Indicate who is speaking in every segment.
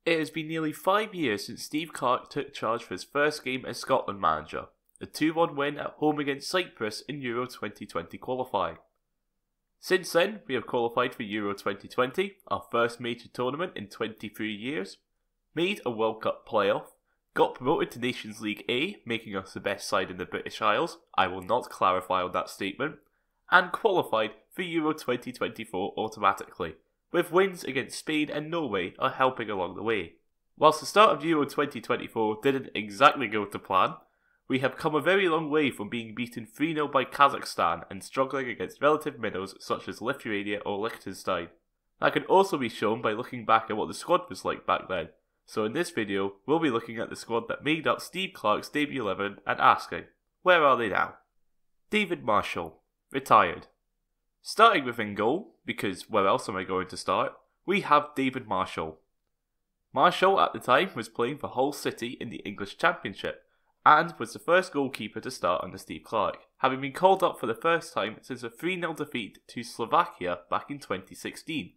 Speaker 1: It has been nearly 5 years since Steve Clarke took charge for his first game as Scotland manager, a 2-1 win at home against Cyprus in Euro 2020 qualifying. Since then, we have qualified for Euro 2020, our first major tournament in 23 years, made a World Cup playoff, got promoted to Nations League A, making us the best side in the British Isles, I will not clarify on that statement, and qualified for Euro 2024 automatically, with wins against Spain and Norway are helping along the way. Whilst the start of Euro 2024 didn't exactly go to plan, we have come a very long way from being beaten 3-0 by Kazakhstan and struggling against relative minnows such as Lithuania or Liechtenstein. That can also be shown by looking back at what the squad was like back then. So in this video, we'll be looking at the squad that made up Steve Clarke's debut 11 and asking, where are they now? David Marshall, retired. Starting with in goal, because where else am I going to start, we have David Marshall. Marshall at the time was playing for Hull City in the English Championship, and was the first goalkeeper to start under Steve Clarke, having been called up for the first time since a 3-0 defeat to Slovakia back in 2016.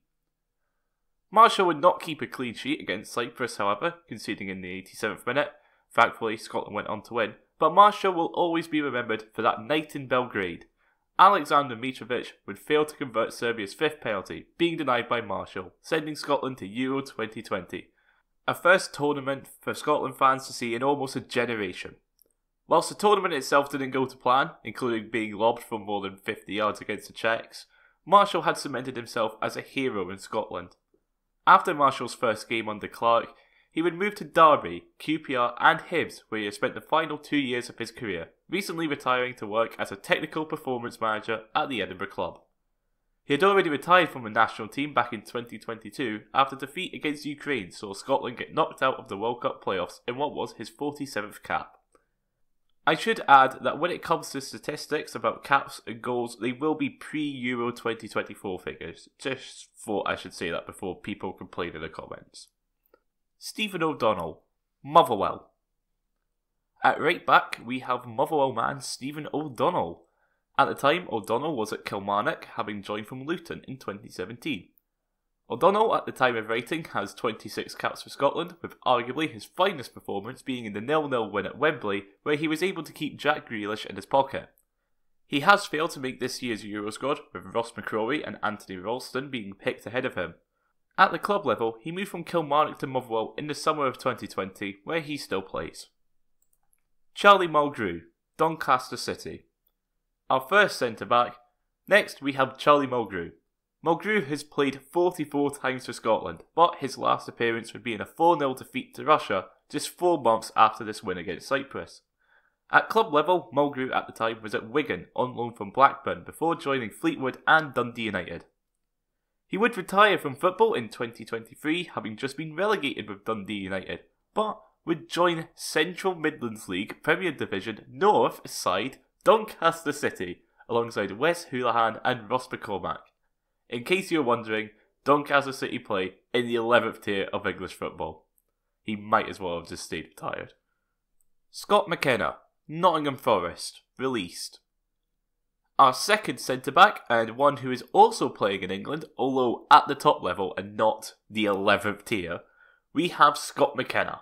Speaker 1: Marshall would not keep a clean sheet against Cyprus, however, conceding in the 87th minute. Thankfully, Scotland went on to win, but Marshall will always be remembered for that night in Belgrade. Alexander Mitrovic would fail to convert Serbia's fifth penalty, being denied by Marshall, sending Scotland to Euro 2020. A first tournament for Scotland fans to see in almost a generation. Whilst the tournament itself didn't go to plan, including being lobbed from more than 50 yards against the Czechs, Marshall had cemented himself as a hero in Scotland. After Marshall's first game under Clarke, he would move to Derby, QPR and Hibs, where he had spent the final 2 years of his career, recently retiring to work as a technical performance manager at the Edinburgh club. He had already retired from the national team back in 2022 after defeat against Ukraine saw Scotland get knocked out of the World Cup playoffs in what was his 47th cap. I should add that when it comes to statistics about caps and goals, they will be pre-Euro 2024 figures. Just thought I should say that before people complain in the comments. Stephen O'Donnell, Motherwell. At right back, we have Motherwell man Stephen O'Donnell. At the time, O'Donnell was at Kilmarnock, having joined from Luton in 2017. O'Donnell, at the time of writing, has 26 caps for Scotland, with arguably his finest performance being in the 0-0 win at Wembley, where he was able to keep Jack Grealish in his pocket. He has failed to make this year's Euro squad, with Ross McCrory and Anthony Ralston being picked ahead of him. At the club level, he moved from Kilmarnock to Motherwell in the summer of 2020, where he still plays. Charlie Mulgrew, Doncaster City. Our first centre-back. Next, we have Charlie Mulgrew. Mulgrew has played 44 times for Scotland, but his last appearance would be in a 4-0 defeat to Russia just 4 months after this win against Cyprus. At club level, Mulgrew at the time was at Wigan on loan from Blackburn before joining Fleetwood and Dundee United. He would retire from football in 2023, having just been relegated with Dundee United, but would join Central Midlands League Premier Division North side Doncaster City, alongside Wes Hoolahan and Ross McCormack. In case you're wondering, Doncaster City play in the 11th tier of English football. He might as well have just stayed retired. Scott McKenna, Nottingham Forest, released. Our second centre-back, and one who is also playing in England, although at the top level and not the 11th tier, we have Scott McKenna.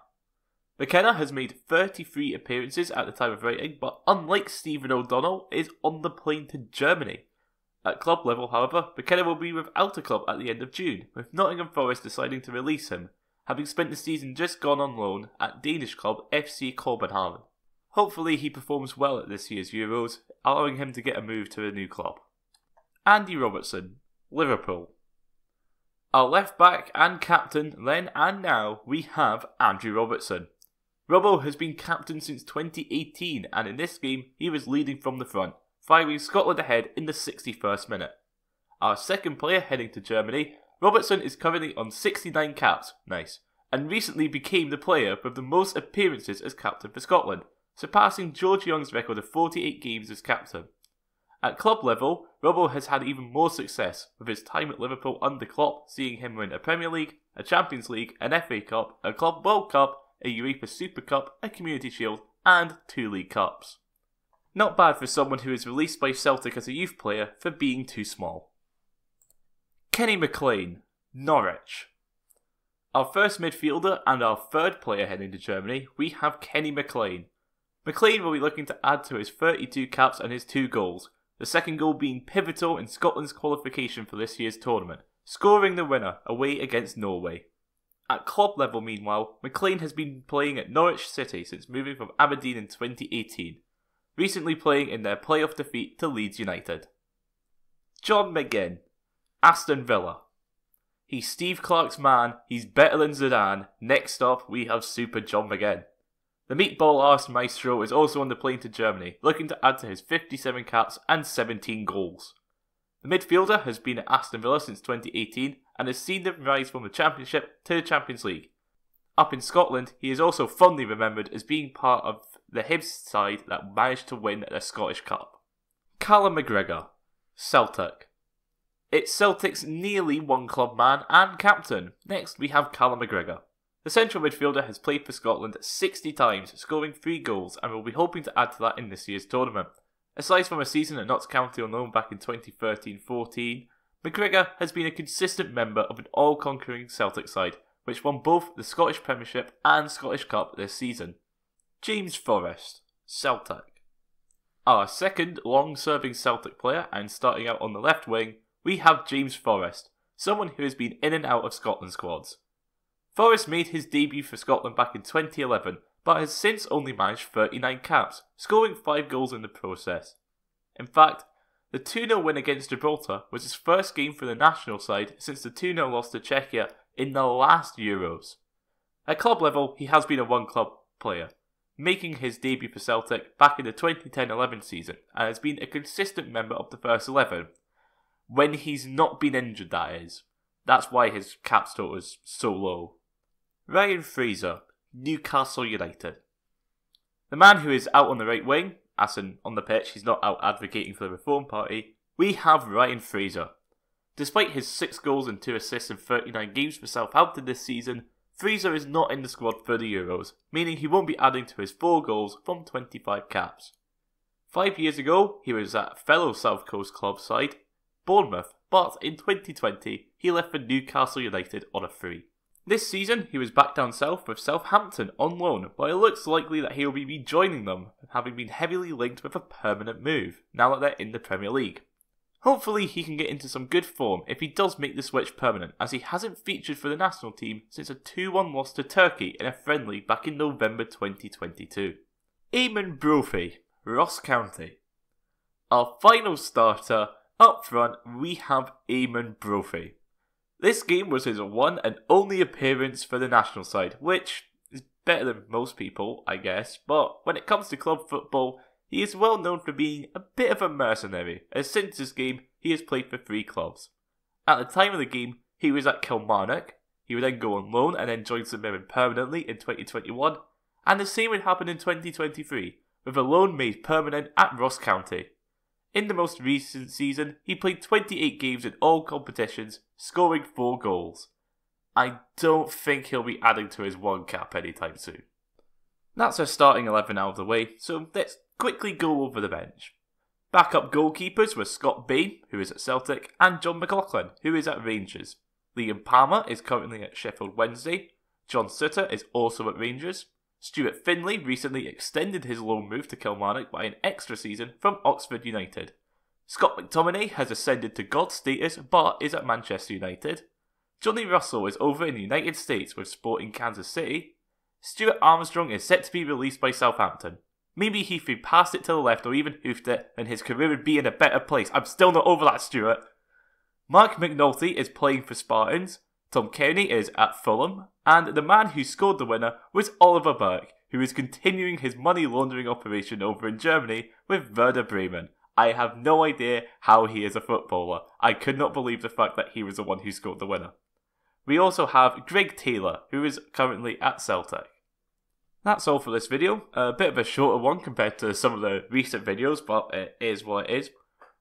Speaker 1: McKenna has made 33 appearances at the time of writing, but unlike Stephen O'Donnell, is on the plane to Germany. At club level, however, McKenna will be without a club at the end of June, with Nottingham Forest deciding to release him, having spent the season just gone on loan at Danish club FC Copenhagen. Hopefully he performs well at this year's Euros, allowing him to get a move to a new club. Andy Robertson, Liverpool. Our left back and captain then and now, we have Andrew Robertson. Robbo has been captain since 2018, and in this game he was leading from the front, firing Scotland ahead in the 61st minute. Our second player heading to Germany, Robertson is currently on 69 caps, nice, and recently became the player with the most appearances as captain for Scotland, surpassing George Young's record of 48 games as captain. At club level, Robbo has had even more success, with his time at Liverpool under Klopp seeing him win a Premier League, a Champions League, an FA Cup, a Club World Cup, a UEFA Super Cup, a Community Shield, and 2 League Cups. Not bad for someone who was released by Celtic as a youth player for being too small. Kenny McLean, Norwich. Our first midfielder and our third player heading to Germany, we have Kenny McLean. McLean will be looking to add to his 32 caps and his 2 goals, the second goal being pivotal in Scotland's qualification for this year's tournament, scoring the winner away against Norway. At club level meanwhile, McLean has been playing at Norwich City since moving from Aberdeen in 2018, recently playing in their playoff defeat to Leeds United. John McGinn, Aston Villa. He's Steve Clarke's man, he's better than Zidane. Next up, we have Super John McGinn. The meatball-arsed maestro is also on the plane to Germany, looking to add to his 57 caps and 17 goals. The midfielder has been at Aston Villa since 2018 and has seen them rise from the Championship to the Champions League. Up in Scotland, he is also fondly remembered as being part of the Hibs side that managed to win the Scottish Cup. Callum McGregor, Celtic. It's Celtic's nearly one-club man and captain. Next, we have Callum McGregor. The central midfielder has played for Scotland 60 times, scoring 3 goals, and will be hoping to add to that in this year's tournament. Aside from a season at Notts County on loan back in 2013-14, McGregor has been a consistent member of an all-conquering Celtic side, which won both the Scottish Premiership and Scottish Cup this season. James Forrest, Celtic. Our second long-serving Celtic player, and starting out on the left wing, we have James Forrest, someone who has been in and out of Scotland squads. Forrest made his debut for Scotland back in 2011, but has since only managed 39 caps, scoring 5 goals in the process. In fact, the 2-0 win against Gibraltar was his first game for the national side since the 2-0 loss to Czechia in the last Euros. At club level, he has been a one-club player, making his debut for Celtic back in the 2010-11 season, and has been a consistent member of the first 11. When he's not been injured, that is. That's why his caps total is so low. Ryan Fraser, Newcastle United. The man who is out on the right wing, as in on the pitch, he's not out advocating for the Reform Party, we have Ryan Fraser. Despite his 6 goals and 2 assists in 39 games for Southampton this season, Fraser is not in the squad for the Euros, meaning he won't be adding to his 4 goals from 25 caps. 5 years ago, he was at fellow South Coast club side, Bournemouth, but in 2020, he left for Newcastle United on a free. This season, he was back down south with Southampton on loan, but it looks likely that he will be rejoining them, having been heavily linked with a permanent move, now that they're in the Premier League. Hopefully he can get into some good form if he does make the switch permanent, as he hasn't featured for the national team since a 2-1 loss to Turkey in a friendly back in November 2022. Eamon Brophy, Ross County. Our final starter, up front we have Eamon Brophy. This game was his one and only appearance for the national side, which is better than most people, I guess, but when it comes to club football, he is well known for being a bit of a mercenary, as since this game he has played for 3 clubs. At the time of the game, he was at Kilmarnock, he would then go on loan and then join St Mirren permanently in 2021, and the same would happen in 2023, with a loan made permanent at Ross County. In the most recent season, he played 28 games in all competitions, scoring 4 goals. I don't think he'll be adding to his 1 cap anytime soon. That's our starting 11 out of the way, so let's quickly go over the bench. Backup goalkeepers were Scott Bain, who is at Celtic, and John McLaughlin, who is at Rangers. Liam Palmer is currently at Sheffield Wednesday. John Sutter is also at Rangers. Stuart Finlay recently extended his loan move to Kilmarnock by an extra season from Oxford United. Scott McTominay has ascended to God status but is at Manchester United. Johnny Russell is over in the United States with Sporting Kansas City. Stuart Armstrong is set to be released by Southampton. Maybe if he passed it to the left or even hoofed it, then his career would be in a better place. I'm still not over that, Stuart. Mark McNulty is playing for Spartans. Tom Kearney is at Fulham, and the man who scored the winner was Oliver Burke, who is continuing his money laundering operation over in Germany with Werder Bremen. I have no idea how he is a footballer. I could not believe the fact that he was the one who scored the winner. We also have Greg Taylor, who is currently at Celtic. That's all for this video. A bit of a shorter one compared to some of the recent videos, but it is what it is.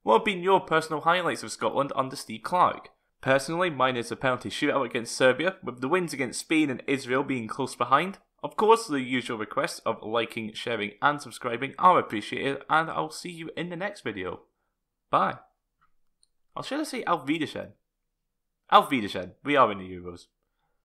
Speaker 1: What have been your personal highlights of Scotland under Steve Clarke? Personally, mine is the penalty shootout against Serbia, with the wins against Spain and Israel being close behind. Of course, the usual requests of liking, sharing and subscribing are appreciated, and I'll see you in the next video. Bye. Or should I say Auf Wiedersehen? Auf Wiedersehen. We are in the Euros.